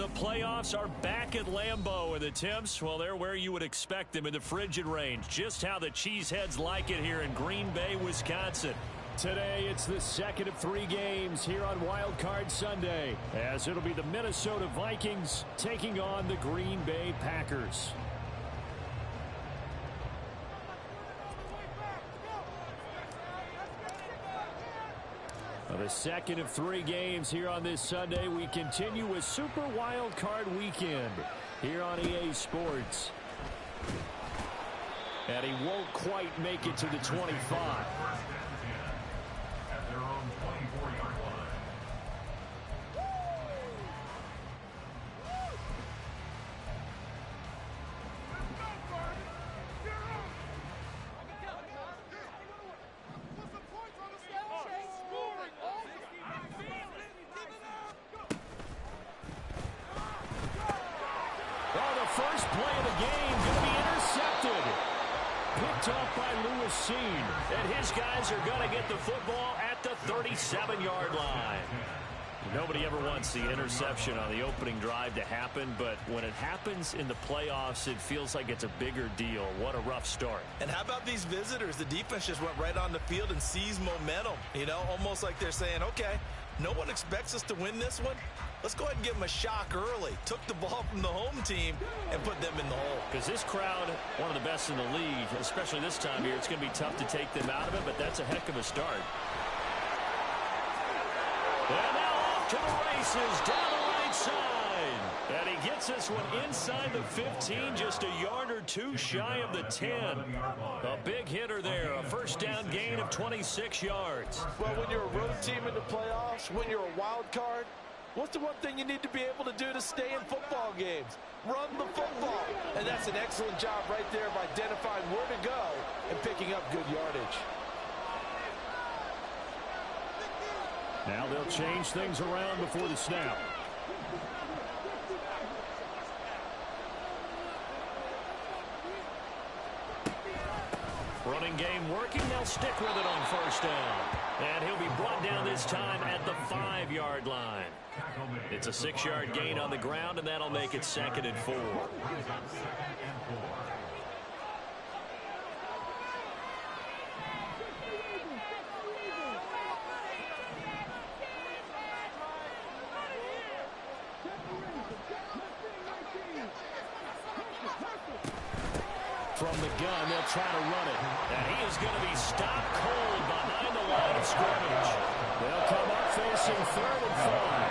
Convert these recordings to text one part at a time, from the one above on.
The playoffs are back at Lambeau, and the temps, well, they're where you would expect them in the frigid range. Just how the Cheeseheads like it here in Green Bay, Wisconsin. Today, it's the second of 3 games here on Wild Card Sunday, as it'll be the Minnesota Vikings taking on the Green Bay Packers. The second of 3 games here on this Sunday. We continue with Super Wild Card Weekend here on EA Sports. And he won't quite make it to the 25. At their own 24-yard line. First play of the game going to be intercepted. Picked up by Lewis. And his guys are going to get the football at the 37-yard line. Nobody ever wants the interception on the opening drive to happen, but when it happens in the playoffs, it feels like it's a bigger deal. What a rough start. And how about these visitors? The defense just went right on the field and seized momentum. You know, almost like they're saying, okay, no one expects us to win this one. Let's go ahead and give them a shock early. Took the ball from the home team and put them in the hole. Because this crowd, one of the best in the league, especially this time of year, it's going to be tough to take them out of it, but that's a heck of a start. And now off to the races down the right side. And he gets this one inside the 15, just a yard or two shy of the 10. A big hitter there, a first down gain of 26 yards. Well, when you're a road team in the playoffs, when you're a wild card, what's the one thing you need to be able to do to stay in football games? Run the football. And that's an excellent job right there of identifying where to go and picking up good yardage. Now they'll change things around before the snap. Running game working. They'll stick with it on first down. And he'll be brought down this time at the 5-yard line. It's a 6-yard gain on the ground, and that'll make it 2nd and 4. From the gun, they'll try to run it. And he is going to be stopped cold behind the line of scrimmage. They'll come up facing 3rd and 5.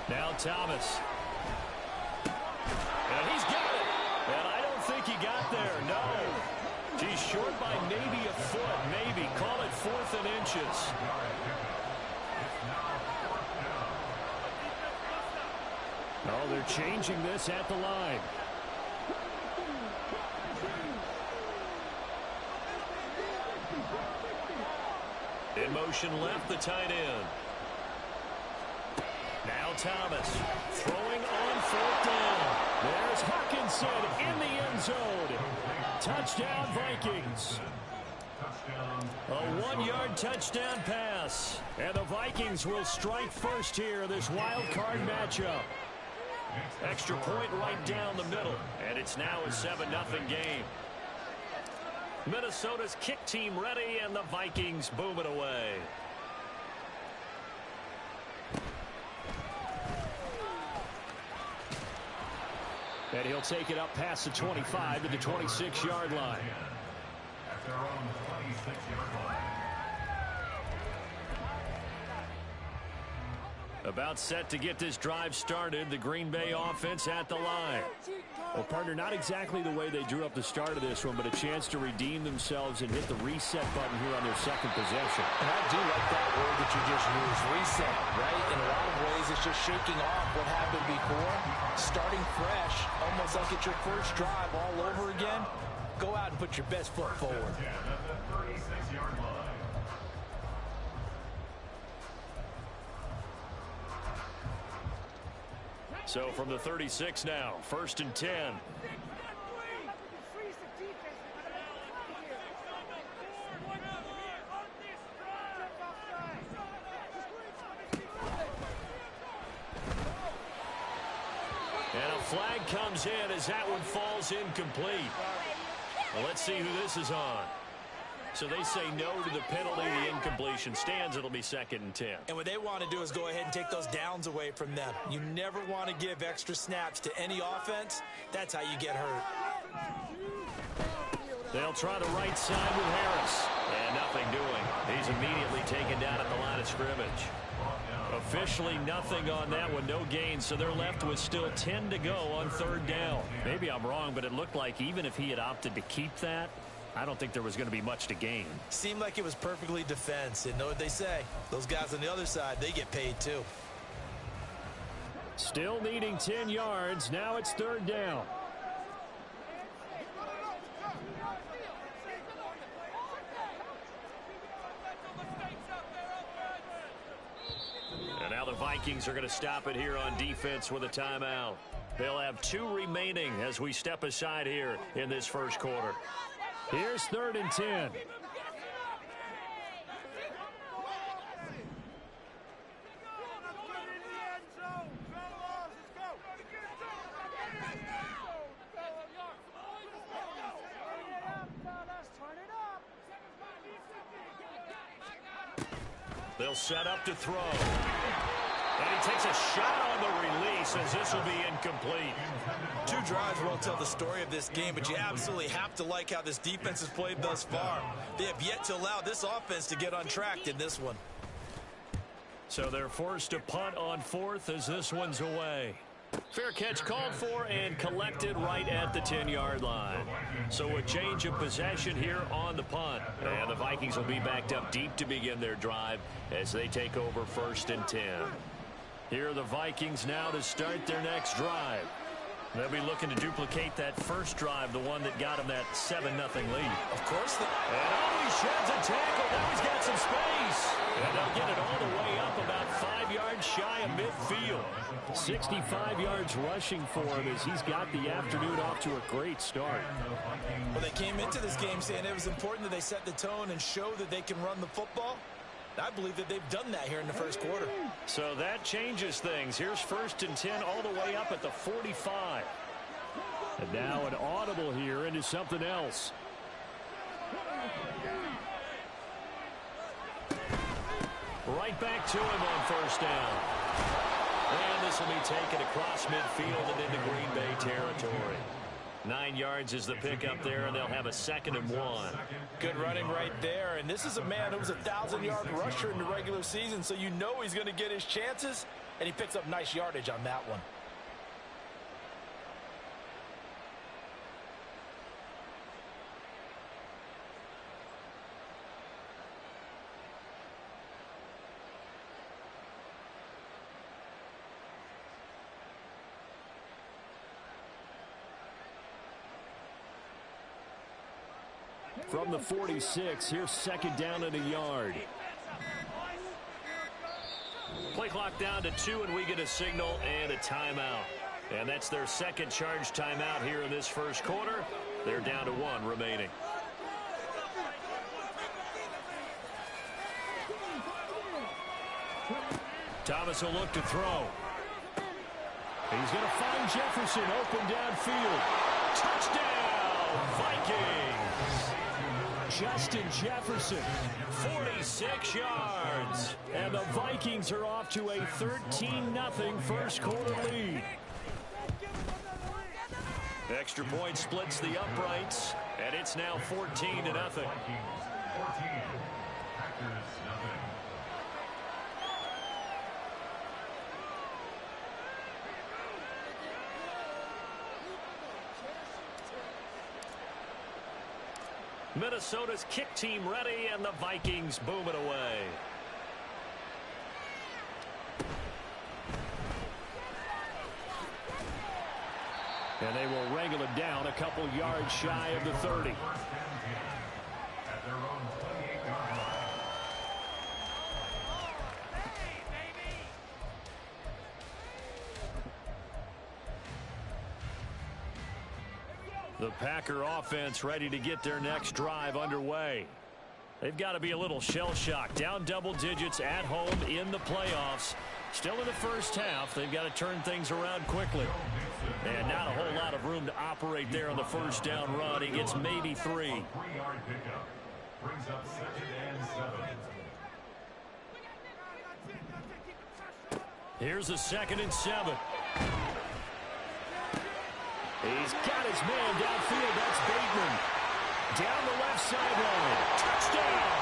Now Thomas. And he's got it. And I don't think he got there. No. He's short by maybe a foot. Maybe. Call it 4th and inches. Oh, they're changing this at the line. In motion left, the tight end. Now Thomas throwing on 4th down. There's Hawkinson in the end zone. Touchdown, Vikings. A 1-yard touchdown pass. And the Vikings will strike first here in this wild card matchup. Extra point right down the middle. And it's now a 7-0 game. Minnesota's kick team ready, and the Vikings boom it away. And he'll take it up past the 25 to the 26-yard line. At their own 26-yard line. About set to get this drive started. The Green Bay offense at the line. Well, partner, not exactly the way they drew up the start of this one, but a chance to redeem themselves and hit the reset button here on their second possession. And I do like that word that you just used, reset, right? In a lot of ways, it's just shaking off what happened before, starting fresh, almost like it's your first drive all over again. Go out and put your best foot forward. So from the 36 now, 1st and 10. And a flag comes in as that one falls incomplete. Well, let's see who this is on. So they say no to the penalty. The incompletion stands. It'll be 2nd and 10. And what they want to do is go ahead and take those downs away from them. You never want to give extra snaps to any offense. That's how you get hurt. They'll try the right side with Harris. And nothing doing. He's immediately taken down at the line of scrimmage. Officially nothing on that one, no gain, so they're left with still 10 to go on 3rd down. Maybe I'm wrong, but it looked like even if he had opted to keep that, I don't think there was going to be much to gain. Seemed like it was perfectly defense. And know what they say? Those guys on the other side, they get paid too. Still needing 10 yards. Now it's 3rd down. And now the Vikings are going to stop it here on defense with a timeout. They'll have 2 remaining as we step aside here in this first quarter. Here's 3rd and 10. They'll set up to throw. And he takes a shot on the release as this will be incomplete. 2 drives won't tell the story of this game, but you absolutely have to like how this defense has played thus far. They have yet to allow this offense to get on track in this one. So they're forced to punt on 4th as this one's away. Fair catch called for and collected right at the 10-yard line. So a change of possession here on the punt. And the Vikings will be backed up deep to begin their drive as they take over 1st and 10. Here are the Vikings now to start their next drive. They'll be looking to duplicate that first drive, the one that got them that 7-0 lead. Of course. And he sheds a tackle. Now he's got some space. And they'll get it all the way up about 5 yards shy of midfield. 65 yards rushing for him as he's got the afternoon off to a great start. Well, they came into this game saying it was important that they set the tone and show that they can run the football. I believe that they've done that here in the first quarter. So that changes things. Here's 1st and 10 all the way up at the 45. And now an audible here into something else. Right back to him on 1st down. And this will be taken across midfield and into Green Bay territory. 9 yards is the pickup there, and they'll have a 2nd and 1. Good running right there. And this is a man who was a 1,000-yard rusher in the regular season, so you know he's going to get his chances, and he picks up nice yardage on that one. From the 46, here's 2nd down and a yard. Play clock down to 2, and we get a signal and a timeout. And that's their 2nd charge timeout here in this first quarter. They're down to 1 remaining. Thomas will look to throw. He's going to find Jefferson open downfield. Touchdown, Vikings! Justin Jefferson, 46 yards. And the Vikings are off to a 13-0 first quarter lead. Extra point splits the uprights, and it's now 14-0. Minnesota's kick team ready, and the Vikings boom it away. And they will wrangle it down a couple yards shy of the 30. The Packer offense ready to get their next drive underway. They've got to be a little shell-shocked. Down double digits at home in the playoffs. Still in the first half. They've got to turn things around quickly. And not a whole lot of room to operate there on the first down run. He gets maybe 3. Here's a 2nd and 7. He's got his man downfield. That's Bateman. Down the left sideline. Touchdown!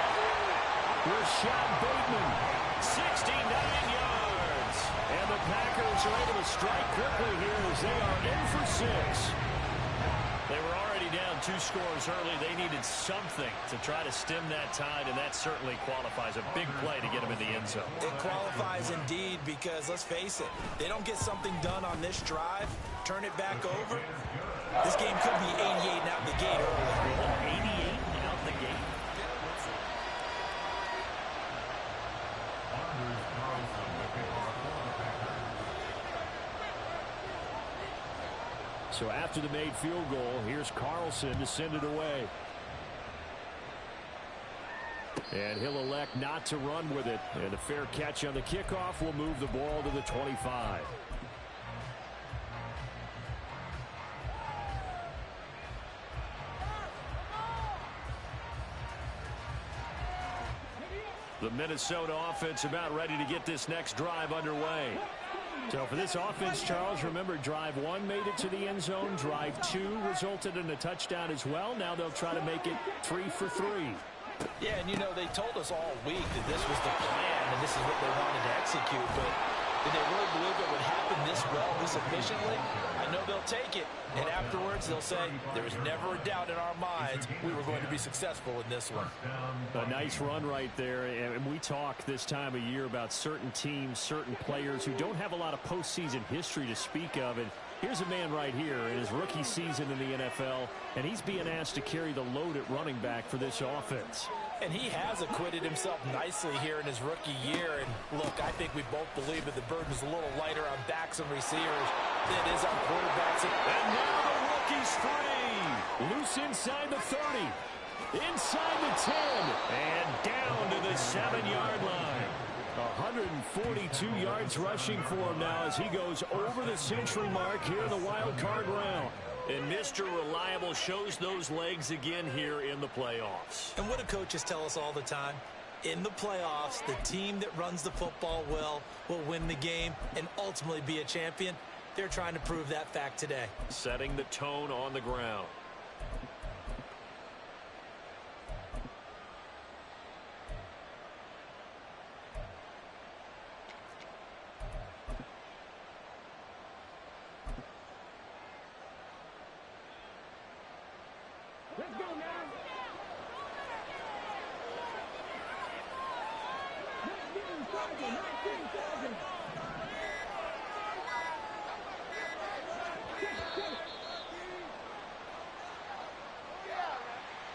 Rashad Bateman, 69 yards. And the Packers are able to strike quickly here as they are in for 6. They were already down 2 scores early. They needed something to try to stem that tide, and that certainly qualifies. A big play to get them in the end zone. It qualifies indeed because, let's face it, they don't get something done on this drive, turn it back over. This game could be 88 out the gate early. 88 out the gate. So after the made field goal, here's Carlson to send it away. And he'll elect not to run with it. And a fair catch on the kickoff will move the ball to the 25. The Minnesota offense about ready to get this next drive underway. So for this offense, Charles, remember drive 1 made it to the end zone. Drive 2 resulted in a touchdown as well. Now they'll try to make it 3 for 3. Yeah, and you know, they told us all week that this was the plan and this is what they wanted to execute, but did they really believe it would happen this well, this efficiently? I know they'll take it, and afterwards they'll say, there was never a doubt in our minds we were going to be successful in this one. A nice run right there, and we talk this time of year about certain teams, certain players who don't have a lot of postseason history to speak of, and here's a man right here in his rookie season in the NFL, and he's being asked to carry the load at running back for this offense. And he has acquitted himself nicely here in his rookie year. And look, I think we both believe that the burden's a little lighter on backs and receivers than it is on quarterbacks. And now the rookie's free. Loose inside the 30. Inside the 10. And down to the 7-yard line. 142 yards rushing for him now as he goes over the century mark here in the wild card round. And Mr. Reliable shows those legs again here in the playoffs. And what do coaches tell us all the time? In the playoffs, the team that runs the football well will win the game and ultimately be a champion. They're trying to prove that fact today. Setting the tone on the ground.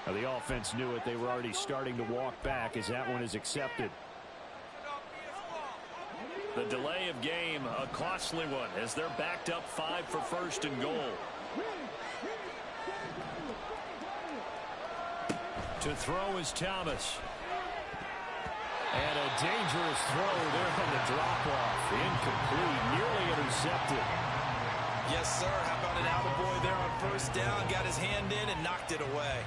Now the offense knew it. They were already starting to walk back as that one is accepted. The delay of game, a costly one as they're backed up 5 for first and goal. To throw is Thomas. And a dangerous throw there on the drop-off. Incomplete, nearly intercepted. Yes, sir. How about an attaboy there on first down? Got his hand in and knocked it away.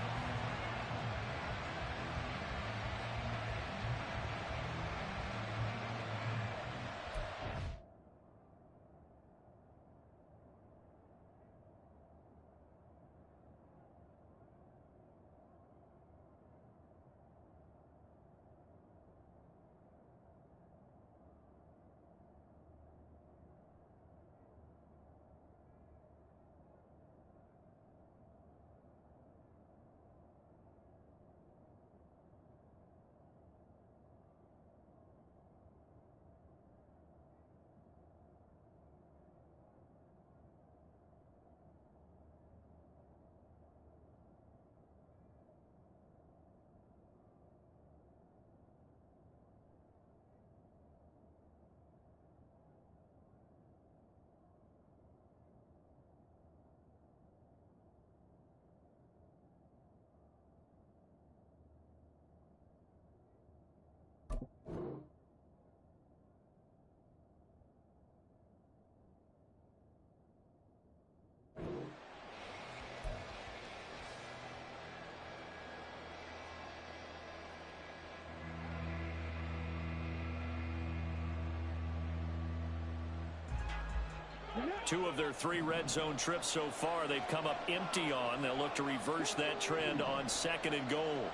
2 of their 3 red zone trips so far, they've come up empty on. They'll look to reverse that trend on 2nd and goal.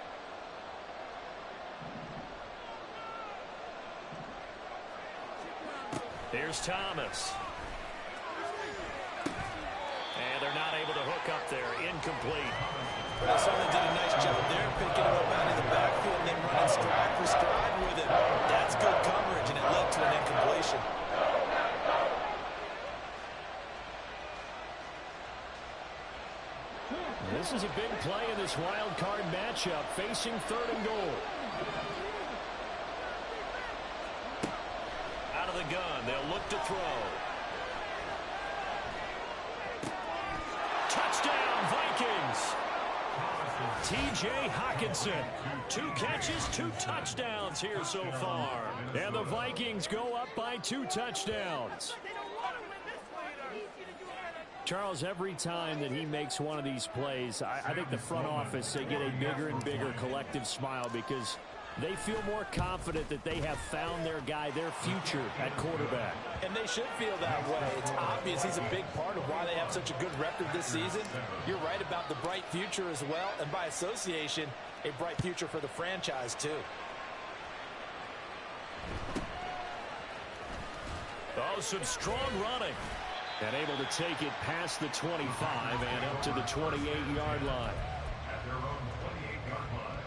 Here's Thomas. And they're not able to hook up there. Incomplete. Well, certainly did a nice job there, picking him up out of the backfield and then running stride for stride with him. That's good coverage, and it led to an incompletion. This is a big play in this wild card matchup, facing 3rd and goal. Out of the gun, they'll look to throw. Touchdown, Vikings! T.J. Hockenson, 2 catches, 2 touchdowns here so far. And the Vikings go up by 2 touchdowns. Charles, every time that he makes one of these plays, I think the front office, they get a bigger and bigger collective smile because they feel more confident that they have found their guy, their future at quarterback. And they should feel that way. It's obvious he's a big part of why they have such a good record this season. You're right about the bright future as well, and by association, a bright future for the franchise too. Oh, some strong running. And able to take it past the 25 and up to the 28-yard line. At their own 28-yard line.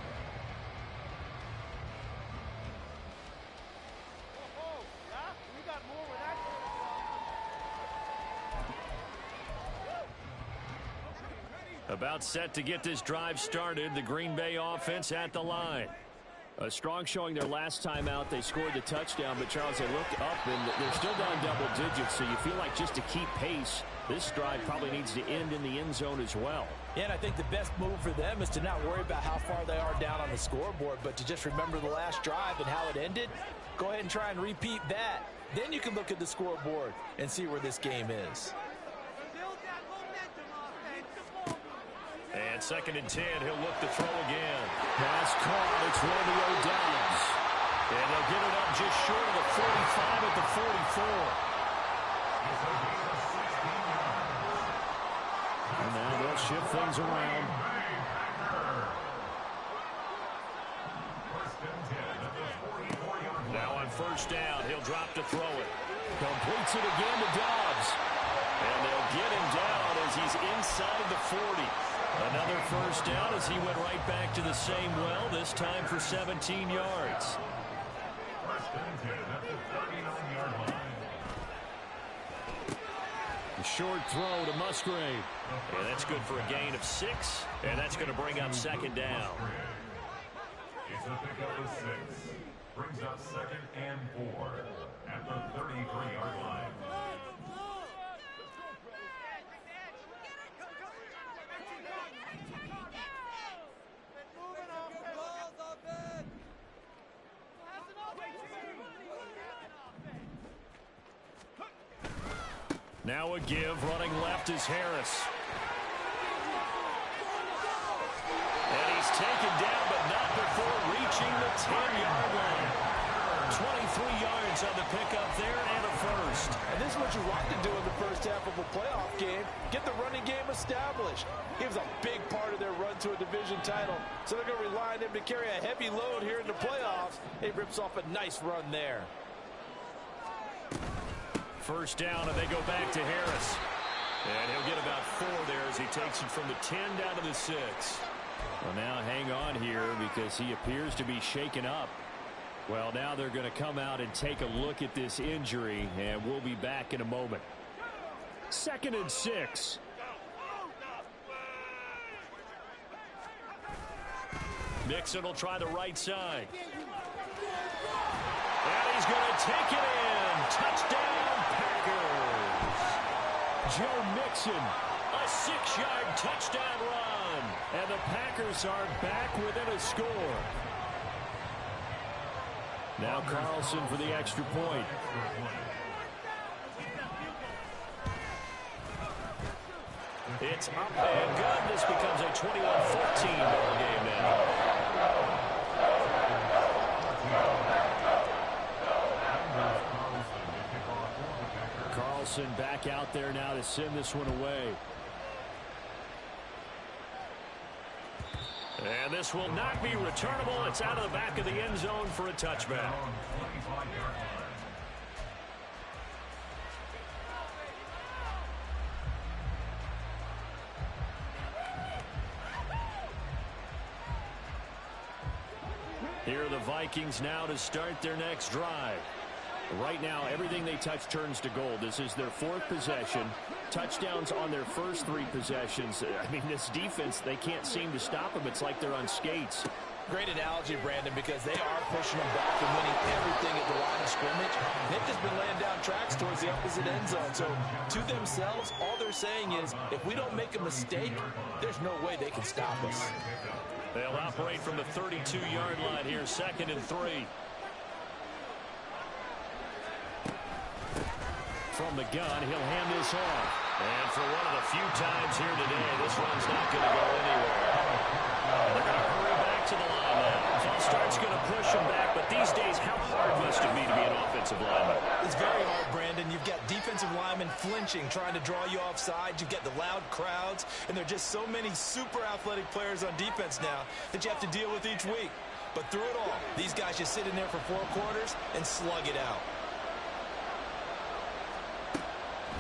About set to get this drive started. The Green Bay offense at the line. A strong showing their last time out. They scored the touchdown, but Charles, they look up and they're still down double digits, so you feel like just to keep pace, this drive probably needs to end in the end zone as well. Yeah, and I think the best move for them is to not worry about how far they are down on the scoreboard, but to just remember the last drive and how it ended. Go ahead and try and repeat that. Then you can look at the scoreboard and see where this game is. And 2nd and 10, he'll look to throw again. Pass caught, it's Romeo Doubs. And they'll get it up just short of the 45 at the 44. And now they'll shift things around. Now on 1st down, he'll drop to throw it. Completes it again to Doubs. And they'll get him down as he's inside the 40. Another 1st down as he went right back to the same well, this time for 17 yards. A short throw to Musgrave. And that's good for a gain of 6, and that's going to bring up 2nd down. It's a pickup of 6. Brings up 2nd and 4 at the 33-yard line. Now a give, running left is Harris. And he's taken down, but not before reaching the 10-yard line. 23 yards on the pickup there and a 1st. And this is what you like to do in the 1st half of a playoff game. Get the running game established. He was a big part of their run to a division title. So they're going to rely on him to carry a heavy load here in the playoffs. He rips off a nice run there. 1st down, and they go back to Harris. And he'll get about 4 there as he takes it from the 10 down to the 6. Well, now hang on here because he appears to be shaken up. Well, now they're going to come out and take a look at this injury, and we'll be back in a moment. 2nd and 6. Mixon will try the right side. And he's going to take it in. Touchdown, Packers. Joe Mixon, a 6-yard touchdown run. And the Packers are back within a score. Now Carlson for the extra point. It's up and good. This becomes a 21-14 ball game now. Wilson back out there now to send this one away. And this will not be returnable. It's out of the back of the end zone for a touchback. Here are the Vikings now to start their next drive. Right now, everything they touch turns to gold. This is their 4th possession. Touchdowns on their first 3 possessions. I mean, this defense, they can't seem to stop them. It's like they're on skates. Great analogy, Brandon, because they are pushing them back and winning everything at the line of scrimmage. They've just been laying down tracks towards the opposite end zone. So, to themselves, all they're saying is, if we don't make a mistake, there's no way they can stop us. They'll operate from the 32-yard line here, 2nd and 3. From the gun, he'll hand this off. And for one of the few times here today, this one's not going to go anywhere. They're going to hurry back to the line now. False start's going to push them back, but these days, how hard must it be to be an offensive lineman? It's very hard, Brandon. You've got defensive linemen flinching, trying to draw you offside. You've got the loud crowds, and there are just so many super athletic players on defense now that you have to deal with each week. But through it all, these guys just sit in there for 4 quarters and slug it out.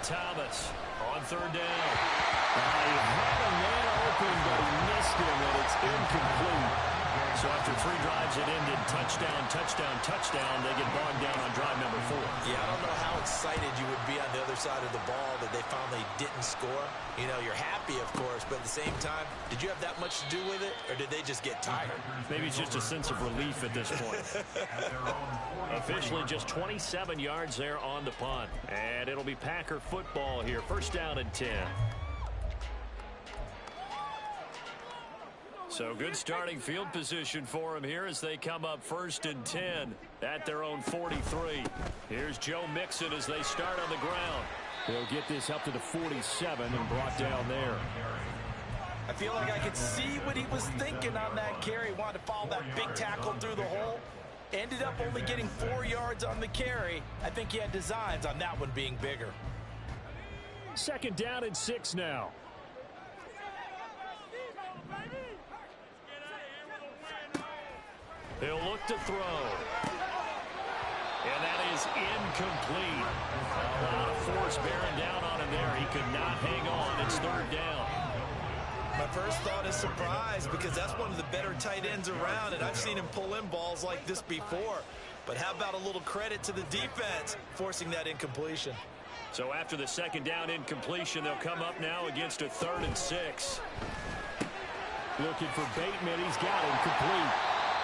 Thomas on 3rd down. He had a man open, but he missed him, and it's incomplete. So after 3 drives, it ended touchdown, touchdown, touchdown. They get bogged down on drive number 4. Yeah, I don't know how excited you would be on the other side of the ball that they finally didn't score. You know, you're happy, of course, but at the same time, did you have that much to do with it, or did they just get tired? Maybe it's just a sense of relief at this point. Officially just 27 yards there on the punt. And it'll be Packer football here. 1st down and 10. So good starting field position for them here as they come up 1st and 10 at their own 43. Here's Joe Mixon as they start on the ground. They'll get this up to the 47 and brought down there. I feel like I could see what he was thinking on that carry. Wanted to follow that big tackle through the hole. Ended up only getting 4 yards on the carry. I think he had designs on that one being bigger. 2nd down and 6 now. He'll look to throw. And that is incomplete. A lot of force bearing down on him there. He could not hang on. It's 3rd down. My first thought is surprise, because that's one of the better tight ends around, and I've seen him pull in balls like this before. But how about a little credit to the defense forcing that incompletion? So after the 2nd down incompletion, they'll come up now against a 3rd and 6. Looking for Bateman. He's got him complete.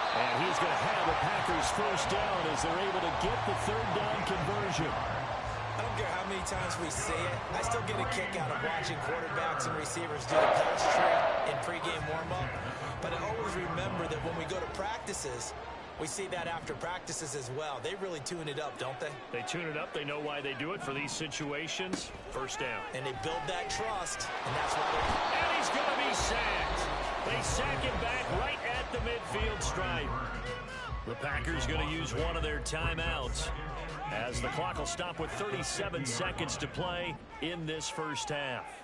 And he's going to have the Packers 1st down as they're able to get the 3rd down conversion. I don't care how many times we say it, I still get a kick out of watching quarterbacks and receivers do the pass tree in pregame warm-up. But I always remember that when we go to practices, we see that after practices as well. They really tune it up, don't they? They tune it up. They know why they do it for these situations. 1st down. And they build that trust, and that's why they're... And he's going to be sacked. They sack him back right at the midfield stripe. The Packers going to use one of their timeouts as the clock will stop with 37 seconds to play in this 1st half.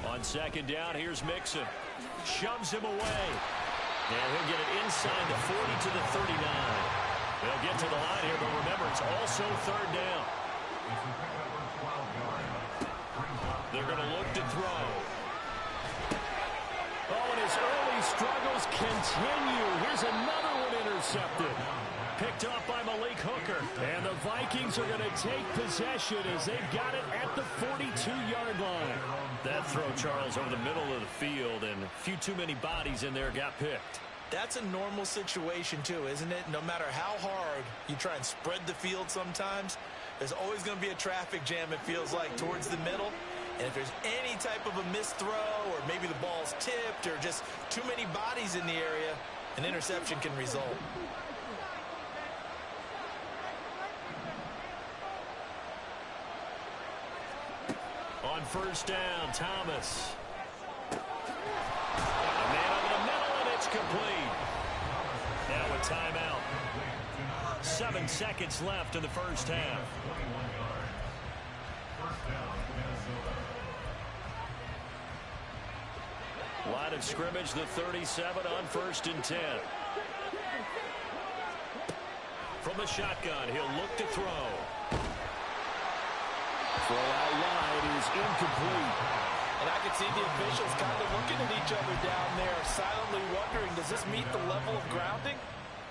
On 2nd down, here's Mixon. Shoves him away. And he'll get it inside the 40 to the 39. They'll get to the line here, but remember, it's also 3rd down. They're going to look to throw. Oh, and his early struggles continue. Here's another one intercepted. Picked off by Malik Hooker. And the Vikings are going to take possession as they've got it at the 42-yard line. That throw, Charles, over the middle of the field, and a few too many bodies in there got picked. That's a normal situation, too, isn't it? No matter how hard you try and spread the field sometimes, there's always going to be a traffic jam, it feels like, towards the middle. And if there's any type of a missed throw, or maybe the ball's tipped, or just too many bodies in the area, an interception can result. On 1st down, Thomas. A man over the middle, and it's complete. Now a timeout. 7 seconds left in the first half. Line of scrimmage, the 37 on 1st and 10. From the shotgun, he'll look to throw. Throw out wide is incomplete. And I can see the officials kind of looking at each other down there, silently wondering, does this meet the level of grounding?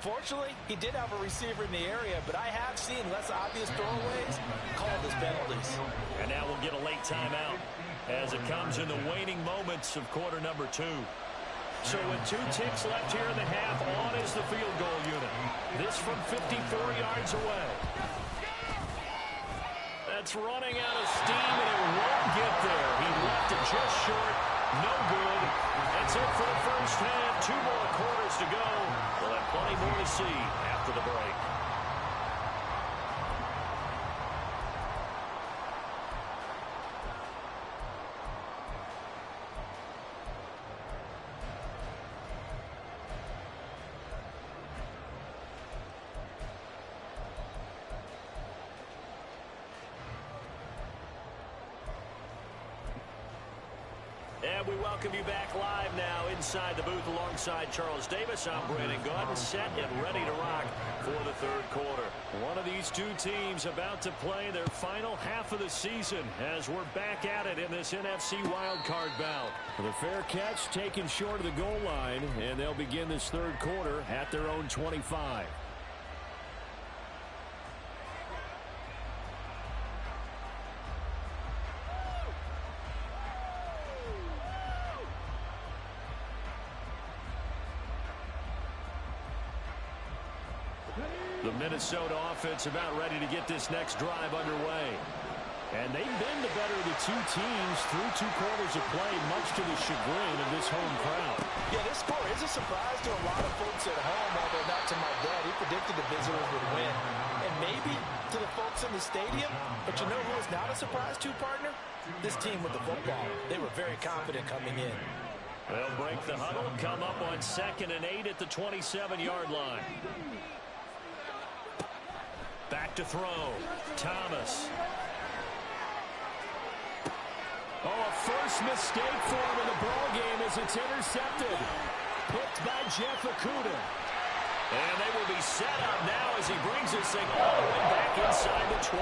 Fortunately, he did have a receiver in the area, but I have seen less obvious throwaways called as penalties. And now we'll get a late timeout as it comes in the waning moments of quarter number 2. So with 2 ticks left here in the half, on is the field goal unit. This from 54 yards away. That's running out of steam, and it won't get there. He left it just short. No good. That's it for the first half. 2 more quarters to go. We'll have plenty more to see after the break. And we welcome you back live now inside the booth alongside Charles Davis. I'm Brandon Gaudin, set and ready to rock for the third quarter. One of these 2 teams about to play their final half of the season as we're back at it in this NFC wildcard bout. The fair catch taken short of the goal line, and they'll begin this third quarter at their own 25. The Minnesota offense about ready to get this next drive underway. And they've been the better of the 2 teams through 2 quarters of play, much to the chagrin of this home crowd. Yeah, this score is a surprise to a lot of folks at home, although not to my dad. He predicted the visitors would win. And maybe to the folks in the stadium, but you know who is not a surprise to, partner? This team with the football. They were very confident coming in. They'll break the huddle, come up on 2nd and 8 at the 27-yard line. Back to throw. Thomas. Oh, a first mistake for him in the ball game as it's intercepted. Picked by Jeff Okudah. And they will be set up now as he brings this thing all the way back inside the 20.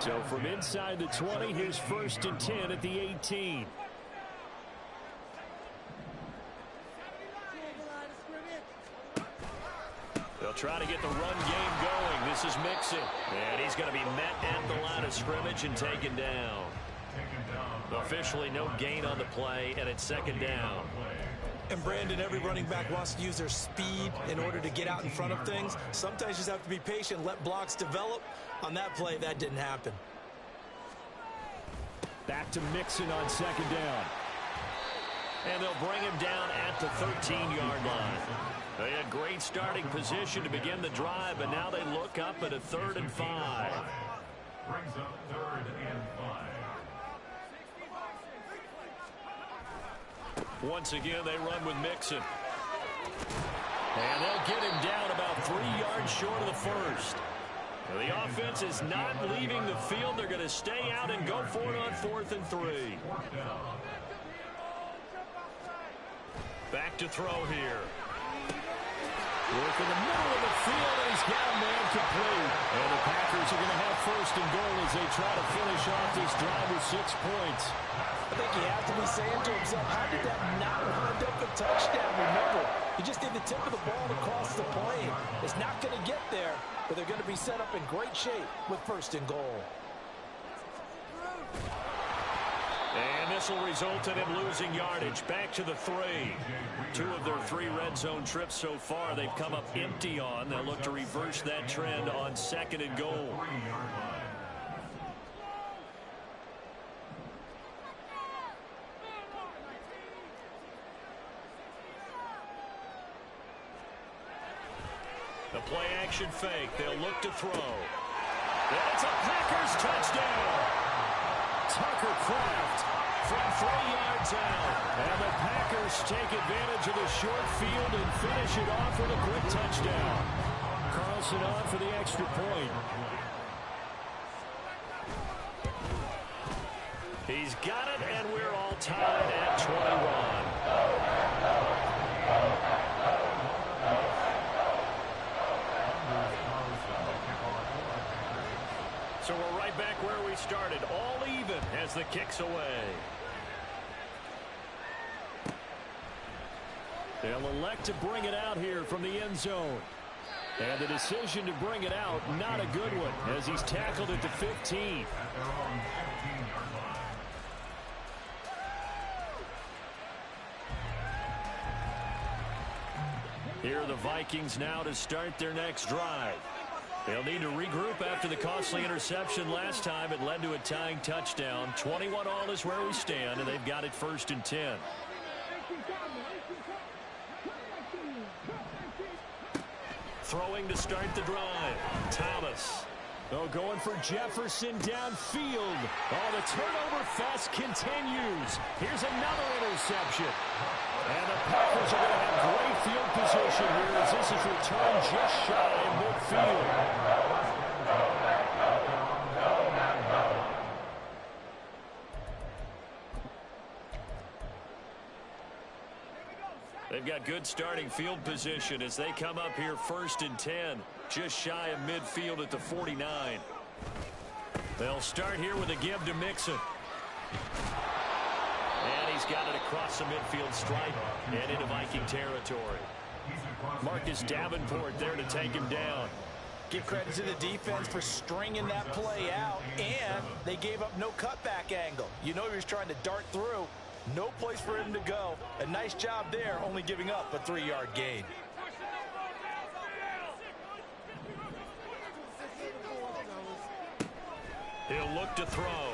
So from inside the 20, here's 1st and 10 at the 18. They'll try to get the run game going. This is Mixon. And he's going to be met at the line of scrimmage and taken down. Officially no gain on the play, and it's 2nd down. And Brandon, every running back wants to use their speed in order to get out in front of things. Sometimes you just have to be patient, let blocks develop. On that play, that didn't happen. Back to Mixon on 2nd down. And they'll bring him down at the 13-yard line. They had great starting position to begin the drive, but now they look up at a 3rd and 5. Brings up 3rd and 5. Once again, they run with Mixon. And they'll get him down about 3 yards short of the first. Now, the offense is not leaving the field. They're going to stay out and go for it on 4th and 3. Back to throw here. Work in the middle of the field, and he's got a man complete. And the Packers are going to have 1st and goal as they try to finish off this drive with 6 points. I think he has to be saying to himself, how did that not wind up a touchdown? Remember, you just need the tip of the ball to cross the plane. It's not going to get there, but they're going to be set up in great shape with 1st and goal. And this will result in him losing yardage. Back to the 3. 2 of their 3 red zone trips so far they've come up empty on. They'll look to reverse that trend on 2nd and goal. The play action fake. They'll look to throw. And it's a Packers touchdown. Tucker Kraft from 3 yards out. And the Packers take advantage of the short field and finish it off with a quick touchdown. Carlson on for the extra point. He's got it, and we're all tied at 21. So we're right back where we started, all even as the kick's away. They'll elect to bring it out here from the end zone. And the decision to bring it out, not a good one, as he's tackled at the 15. Here are the Vikings now to start their next drive. They'll need to regroup after the costly interception last time. It led to a tying touchdown. 21-all is where we stand, and they've got it 1st and 10. Throwing to start the drive. Thomas. Oh, going for Jefferson downfield. Oh, the turnover fest continues. Here's another interception. And the Packers are going to have great field position here as this is returned just shy of midfield. They've got good starting field position as they come up here 1st and 10, just shy of midfield at the 49. They'll start here with a give to Mixon. And he's got it across the midfield stripe and into Viking territory. Marcus Davenport there to take him down. Give credit to the defense for stringing that play out, and they gave up no cutback angle. You know he was trying to dart through. No place for him to go. A nice job there, only giving up a 3-yard gain. He'll look to throw.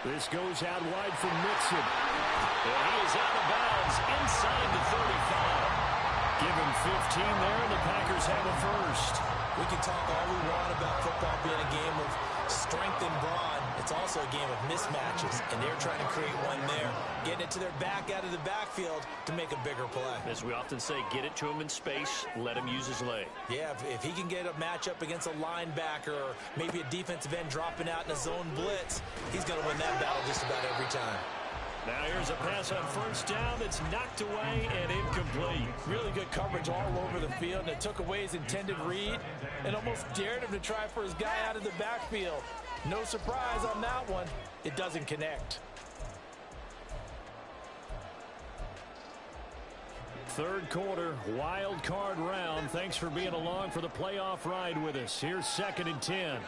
This goes out wide for Mixon. And he is out of bounds inside the 35. Give him 15 there, and the Packers have a first. We can talk all we want about football being a game of strength and brawn. It's also a game of mismatches, and they're trying to create one there. Getting it to their back out of the backfield to make a bigger play. As we often say, get it to him in space, let him use his leg. Yeah, if he can get a matchup against a linebacker or maybe a defensive end dropping out in a zone blitz, he's going to win that battle just about every time. Now here's a pass on 1st down that's knocked away and incomplete. Really good coverage all over the field, and it took away his intended read and almost dared him to try for his guy out of the backfield. No surprise on that one. It doesn't connect. 3rd quarter, wild card round. Thanks for being along for the playoff ride with us. Here's 2nd and 10.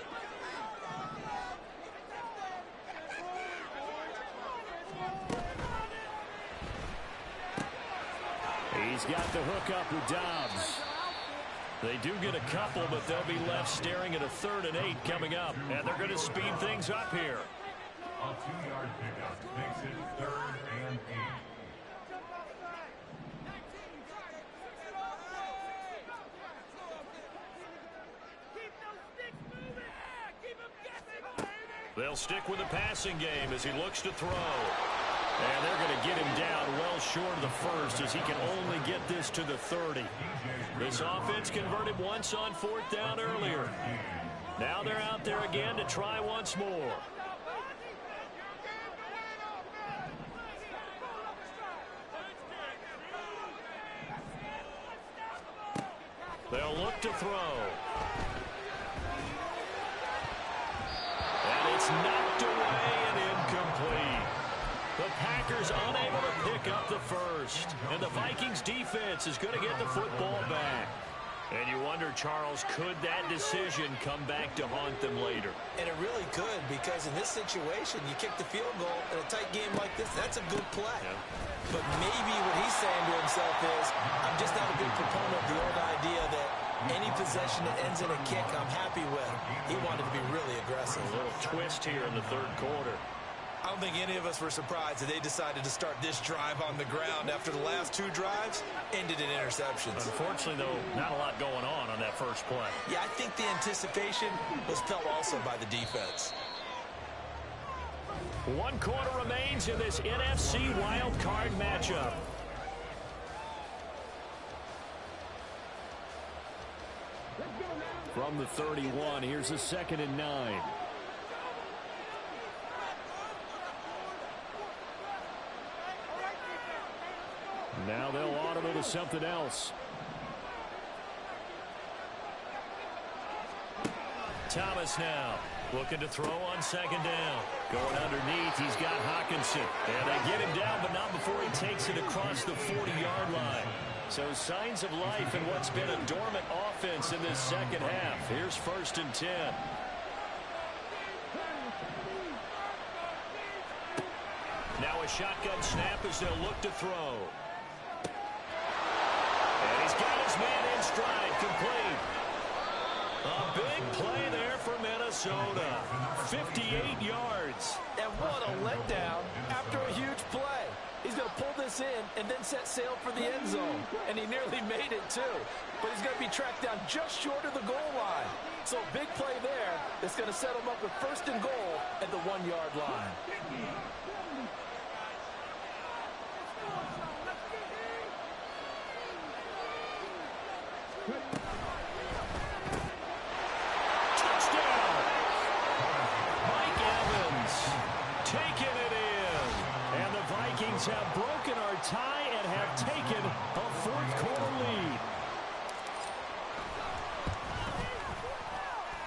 He's got the hook up with Dobbs. They do get a couple, but they'll be left staring at a 3rd and 8 coming up. And they're going to speed things up here. A 2-yard pickup makes it 3rd and 8. They'll stick with the passing game as he looks to throw. And they're going to get him down well short of the first as he can only get this to the 30. This offense converted once on 4th down earlier. Now they're out there again to try once more. They'll look to throw. And it's knocked away and incomplete. The Packers unable to pick up the first. And the Vikings defense is going to get the football back. And you wonder, Charles, could that decision come back to haunt them later? And it really could, because in this situation, you kick the field goal in a tight game like this, that's a good play. Yeah. But maybe what he's saying to himself is, I'm just not a big proponent of the old idea that any possession that ends in a kick I'm happy with. He wanted to be really aggressive. A little twist here in the 3rd quarter. I don't think any of us were surprised that they decided to start this drive on the ground after the last 2 drives ended in interceptions. Unfortunately, though, not a lot going on that first play. Yeah, I think the anticipation was felt also by the defense. 1 quarter remains in this NFC wildcard matchup. From the 31, here's a 2nd and 9. Now they'll audible to something else. Thomas now looking to throw on 2nd down. Going underneath, he's got Hawkinson. And they get him down, but not before he takes it across the 40-yard line. So signs of life in what's been a dormant offense in this second half. Here's 1st and 10. Now a shotgun snap as they'll look to throw. And he's got his man in stride, complete. A big play there for Minnesota. 58 yards. And what a letdown after a huge play. He's going to pull this in and then set sail for the end zone. And he nearly made it, too. But he's going to be tracked down just short of the goal line. So a big play there that's going to set him up with 1st and goal at the 1-yard line. Touchdown! Mike Evans taking it in. And the Vikings have broken our tie and have taken a 4th quarter lead.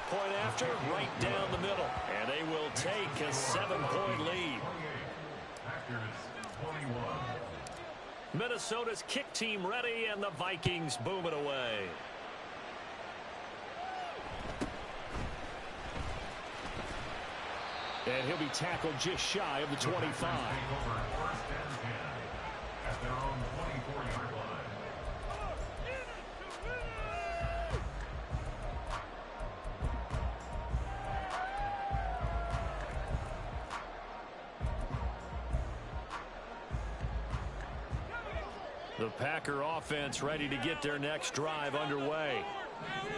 Point after, right down the middle. And they will take a 7-point lead. Minnesota's kick team ready, and the Vikings boom it away. And he'll be tackled just shy of the 25. At their own 24-yard line. The Packer offense ready to get their next drive underway.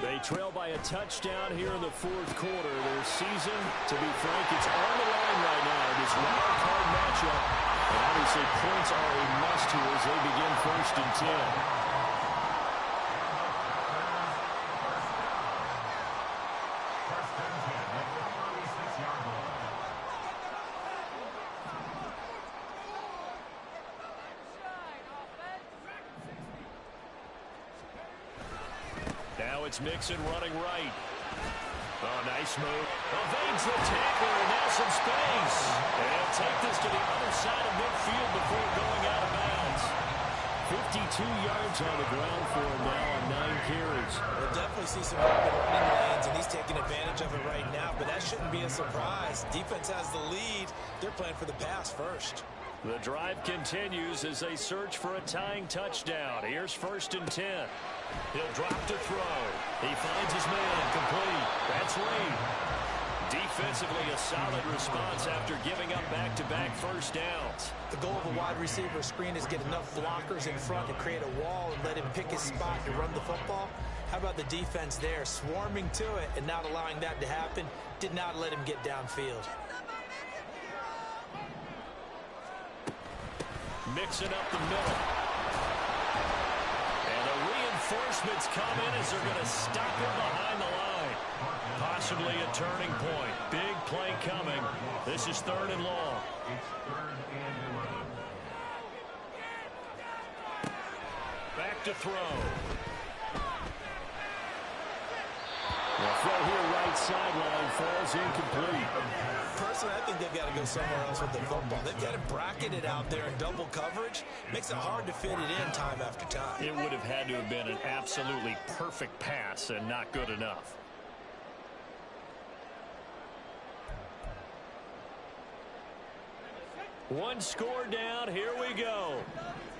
They trail by a touchdown here in the 4th quarter. Their season, to be frank, it's on the line right now in this wild card matchup. And obviously points are a must here as they begin 1st and 10. It's Mixon running right. Oh, nice move. Evades the tackler, and now some space. And he'll take this to the other side of midfield before going out of bounds. 52 yards on the ground for him now on 9 carries. We'll definitely see some open running lanes, and he's taking advantage of it right now, but that shouldn't be a surprise. Defense has the lead. They're playing for the pass first. The drive continues as they search for a tying touchdown. Here's 1st and 10. He'll drop to throw. He finds his man complete. That's Reed. Defensively, a solid response after giving up back-to-back first downs. The goal of a wide receiver screen is get enough blockers in front to create a wall and let him pick his spot to run the football. How about the defense there, swarming to it and not allowing that to happen? Did not let him get downfield. Mixing up the middle. And the reinforcements come in as they're going to stop him behind the line. Possibly a turning point. Big play coming. This is 3rd and long. It's 3rd and 11. Back to throw. The throw here right sideline falls incomplete. Personally, I think they've got to go somewhere else with the football. They've got it bracketed out there in double coverage. Makes it hard to fit it in time after time. It would have had to have been an absolutely perfect pass and not good enough. One score down. Here we go.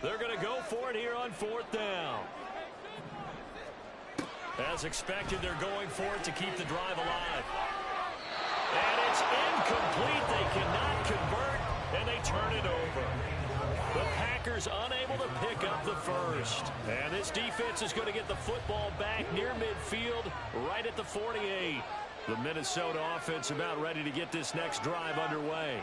They're going to go for it here on 4th down. As expected, they're going for it to keep the drive alive. And it's incomplete. They cannot convert, and they turn it over. The Packers unable to pick up the first. And this defense is going to get the football back near midfield, right at the 48. The Minnesota offense about ready to get this next drive underway.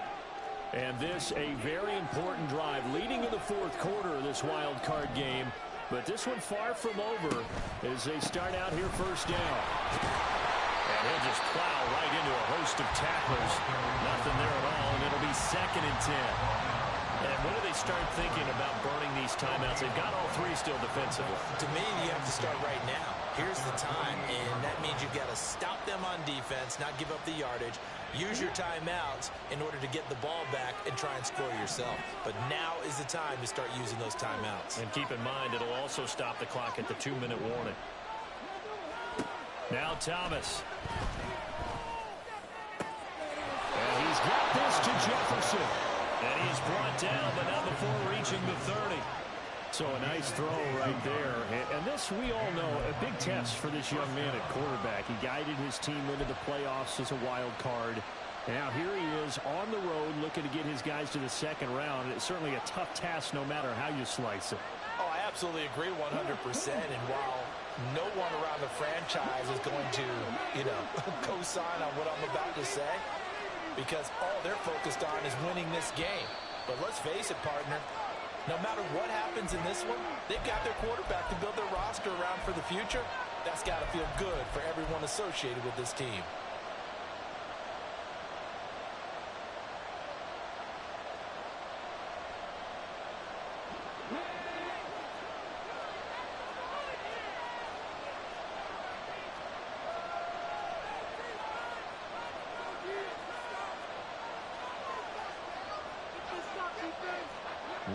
And this a very important drive leading in the fourth quarter of this wild card game. But this one far from over as they start out here first down. And he'll just plow right into a host of tacklers. Nothing there at all, and it'll be 2nd and 10. And when do they start thinking about burning these timeouts? They've got all three still defensively. To me, you have to start right now. Here's the time, and that means you've got to stop them on defense, not give up the yardage. Use your timeouts in order to get the ball back and try and score yourself. But now is the time to start using those timeouts. And keep in mind, it'll also stop the clock at the 2-minute warning. Now Thomas. And he's got this to Jefferson. And he's brought down, but not before reaching the 30. So a nice throw right there. And this, we all know, a big test for this young man at quarterback. He guided his team into the playoffs as a wild card. And now here he is on the road looking to get his guys to the second round. It's certainly a tough task no matter how you slice it. Oh, I absolutely agree 100%. And while no one around the franchise is going to, co-sign on what I'm about to say, because all they're focused on is winning this game. But let's face it, partner, no matter what happens in this one, they've got their quarterback to build their roster around for the future. That's got to feel good for everyone associated with this team.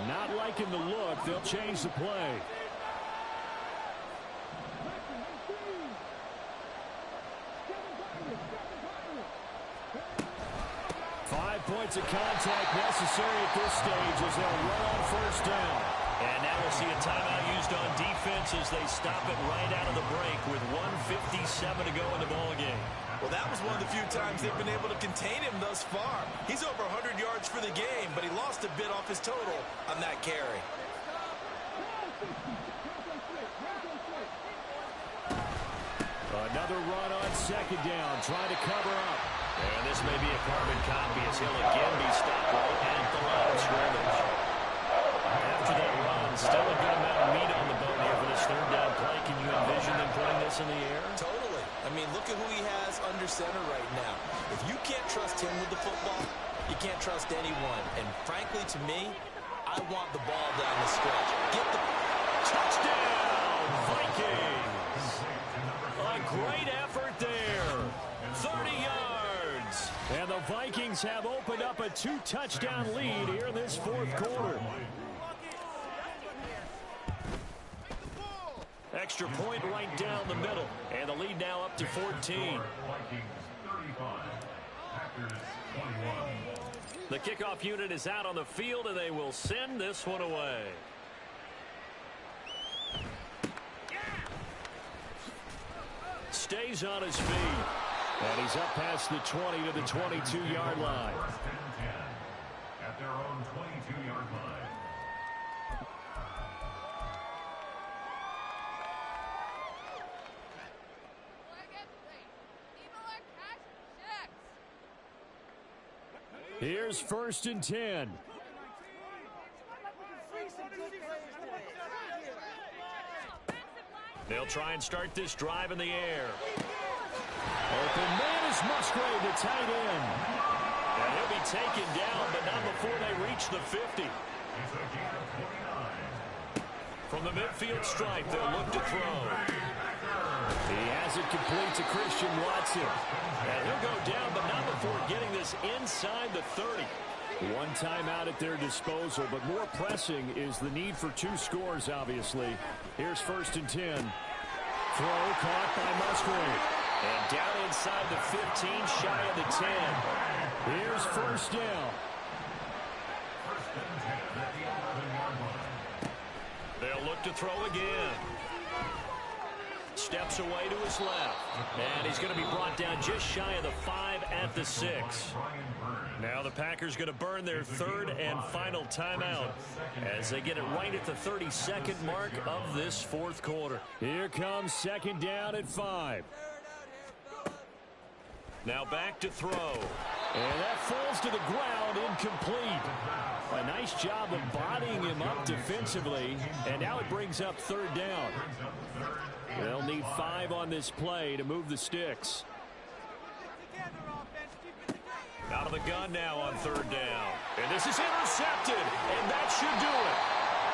Not liking the look. They'll change the play. Five points of contact necessary at this stage as they'll run on first down. And now we'll see a timeout used on defense as they stop it right out of the break with 1:57 to go in the ballgame. Well, that was one of the few times they've been able to contain him thus far. He's over 100 yards for the game, but he lost a bit off his total on that carry. Another run on second down, trying to cover up. And this may be a carbon copy as he'll again be stopped right at the line of scrimmage. After that run, still a good amount of meat on the bone here for this third down play. Can you envision them putting this in the air? Totally. I mean, look at who he has under center right now. If you can't trust him with the football, you can't trust anyone. And frankly, to me, I want the ball down the stretch. Get the touchdown, Vikings. A great effort there. 30 yards. And the Vikings have opened up a 2-touchdown lead here in this fourth quarter. Extra point right down the middle. And the lead now up to 14. The kickoff unit is out on the field, and they will send this one away. Stays on his feet. And he's up past the 20 to the 22-yard line. At their own 22-yard line. Here's 1st and 10. They'll try and start this drive in the air. Open man is Musgrave, the tight end. And he'll be taken down, but not before they reach the 50. From the midfield stripe, they'll look to throw. He has it complete to Christian Watson. And he'll go down, but not before getting this inside the 30. One timeout at their disposal, but more pressing is the need for 2 scores, obviously. Here's 1st and 10. Throw caught by Musgrave. And down inside the 15, shy of the 10. Here's 1st down. They'll look to throw again. Steps away to his left. And he's going to be brought down just shy of the 5 at the 6. Now the Packers going to burn their 3rd and final timeout as they get it right at the 32nd mark of this 4th quarter. Here comes 2nd down at 5. Now back to throw. And that falls to the ground, incomplete. A nice job of bodying him up defensively. And now it brings up third down. They'll need 5 on this play to move the sticks. Out of the gun now on third down. And this is intercepted. And that should do it.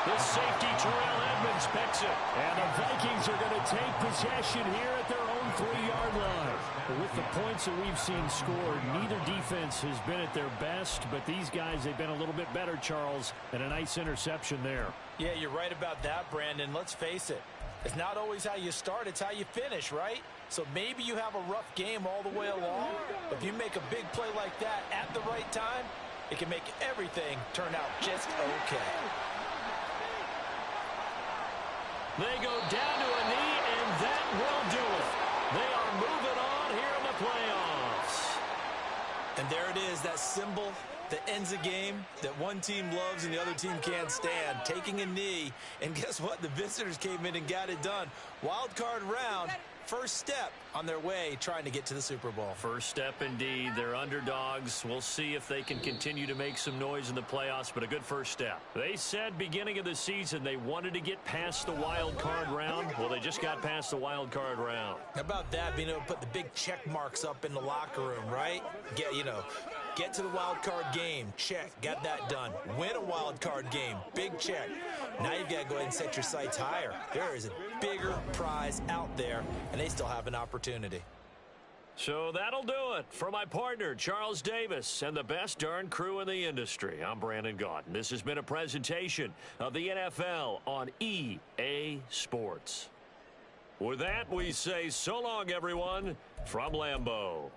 The safety, Terrell Edmonds, picks it. And the Vikings are going to take possession here at their own 3-yard line. But with the points that we've seen scored, neither defense has been at their best. But these guys, they've been a little bit better, Charles. And a nice interception there. Yeah, you're right about that, Brandon. Let's face it. It's not always how you start, it's how you finish, right? So maybe you have a rough game all the way along. But if you make a big play like that at the right time, it can make everything turn out just okay. They go down to a knee, and that will do it. They are moving on here in the playoffs. And there it is, that symbol that ends a game that one team loves and the other team can't stand, taking a knee. And guess what? The visitors came in and got it done. Wild card round. First step on their way trying to get to the Super Bowl. First step indeed. They're underdogs. We'll see if they can continue to make some noise in the playoffs, but a good first step. They said beginning of the season they wanted to get past the wild card round. Well, they just got past the wild card round. How about that, being able to put the big check marks up in the locker room, right? Get to the wild card game. Check. Got that done. Win a wild card game. Big check. Now you've got to go ahead and set your sights higher. There is a bigger prize out there, and they still have an opportunity. So that'll do it for my partner, Charles Davis, and the best darn crew in the industry. I'm Brandon Gaudin. This has been a presentation of the NFL on EA Sports. With that, we say so long, everyone, from Lambeau.